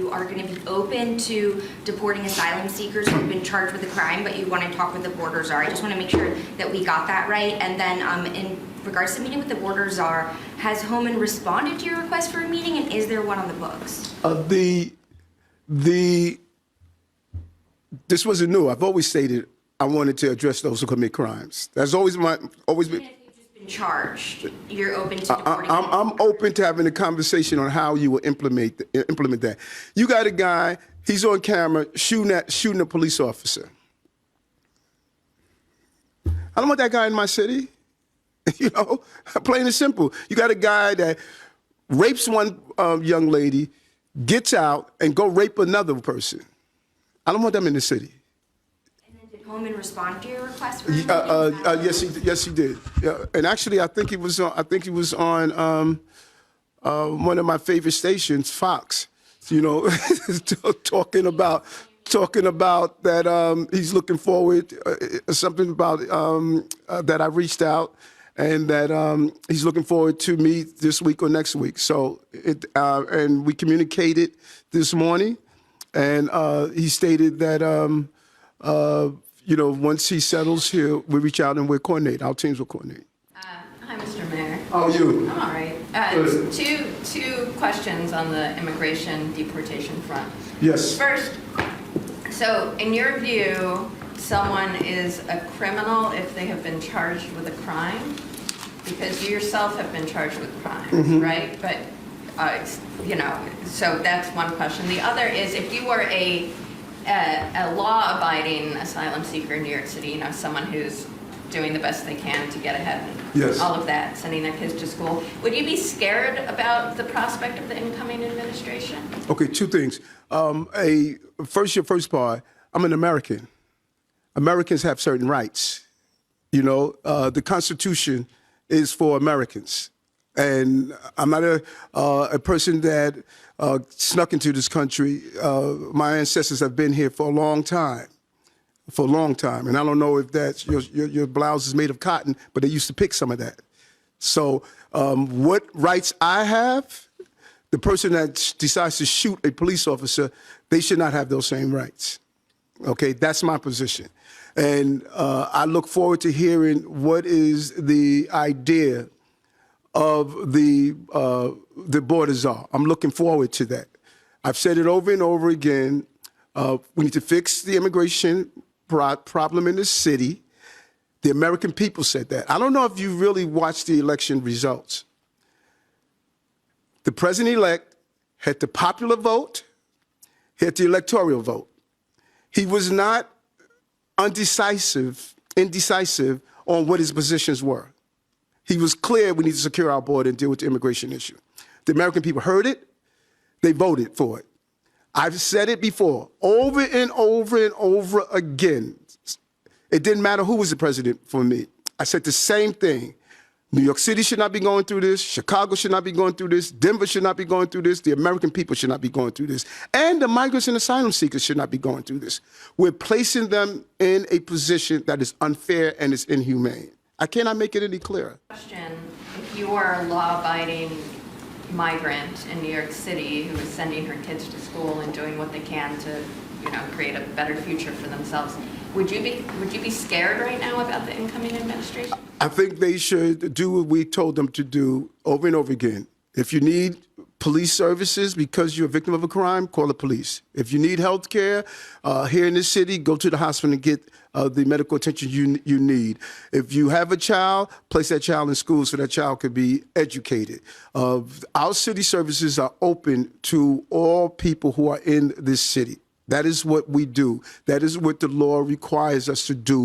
you are going to be open to deporting asylum seekers who have been charged with a crime, but you want to talk with the border czar. I just want to make sure that we got that right. And then in regards to meeting with the border czar, has Homan responded to your request for a meeting, and is there one on the books? This wasn't new. I've always stated I wanted to address those who commit crimes. That's always been. Even if you've just been charged, you're open to deporting them? I'm open to having a conversation on how you will implement that. You got a guy, he's on camera shooting a police officer. I don't want that guy in my city. You know, plain and simple. You got a guy that rapes one young lady, gets out, and go rape another person. I don't want them in the city. And then did Homan respond to your request for yes, he did. Yeah. And actually, I think he was on one of my favorite stations, Fox. You know, talking about that he's looking forward something about that I reached out. And that he's looking forward to me this week or next week. So, and we communicated this morning, and he stated that, you know, once he settles here, we'll reach out and we'll coordinate. Our teams will coordinate. Hi, Mr. Mayor. How are you? I'm all right. Two questions on the immigration deportation front. Yes. First, so in your view, someone is a criminal if they have been charged with a crime? Because you yourself have been charged with crimes, right? But, you know, so that's one question. The other is, if you were a law-abiding asylum seeker in New York City, you know, someone who's doing the best they can to get ahead and yes, all of that, sending their kids to school, would you be scared about the prospect of the incoming administration? Okay, two things. Your first part, I'm an American. Americans have certain rights. You know, the Constitution is for Americans. And I'm not a person that snuck into this country. My ancestors have been here for a long time. And I don't know if that's your blouse is made of cotton, but they used to pick some of that. So what rights I have, the person that decides to shoot a police officer, they should not have those same rights. Okay, that's my position. And I look forward to hearing what is the idea of the border czar. I'm looking forward to that. I've said it over and over again. We need to fix the immigration problem in the city. The American people said that. I don't know if you really watched the election results. The president-elect had the popular vote, he had the electoral vote. He was not indecisive on what his positions were. He was clear we need to secure our border and deal with the immigration issue. The American people heard it. They voted for it. I've said it before, over and over and over again. It didn't matter who was the president for me. I said the same thing. New York City should not be going through this. Chicago should not be going through this. Denver should not be going through this. The American people should not be going through this. And the migrants and asylum seekers should not be going through this. We're placing them in a position that is unfair and is inhumane. I cannot make it any clearer. Question, if you are a law-abiding migrant in New York City who is sending her kids to school and doing what they can to, you know, create a better future for themselves, would you be scared right now about the incoming administration? I think they should do what we told them to do over and over again. If you need police services because you're a victim of a crime, call the police. If you need health care here in this city, go to the hospital and get the medical attention you need. If you have a child, place that child in school so that child could be educated. Our city services are open to all people who are in this city. That is what we do. That is what the law requires us to do.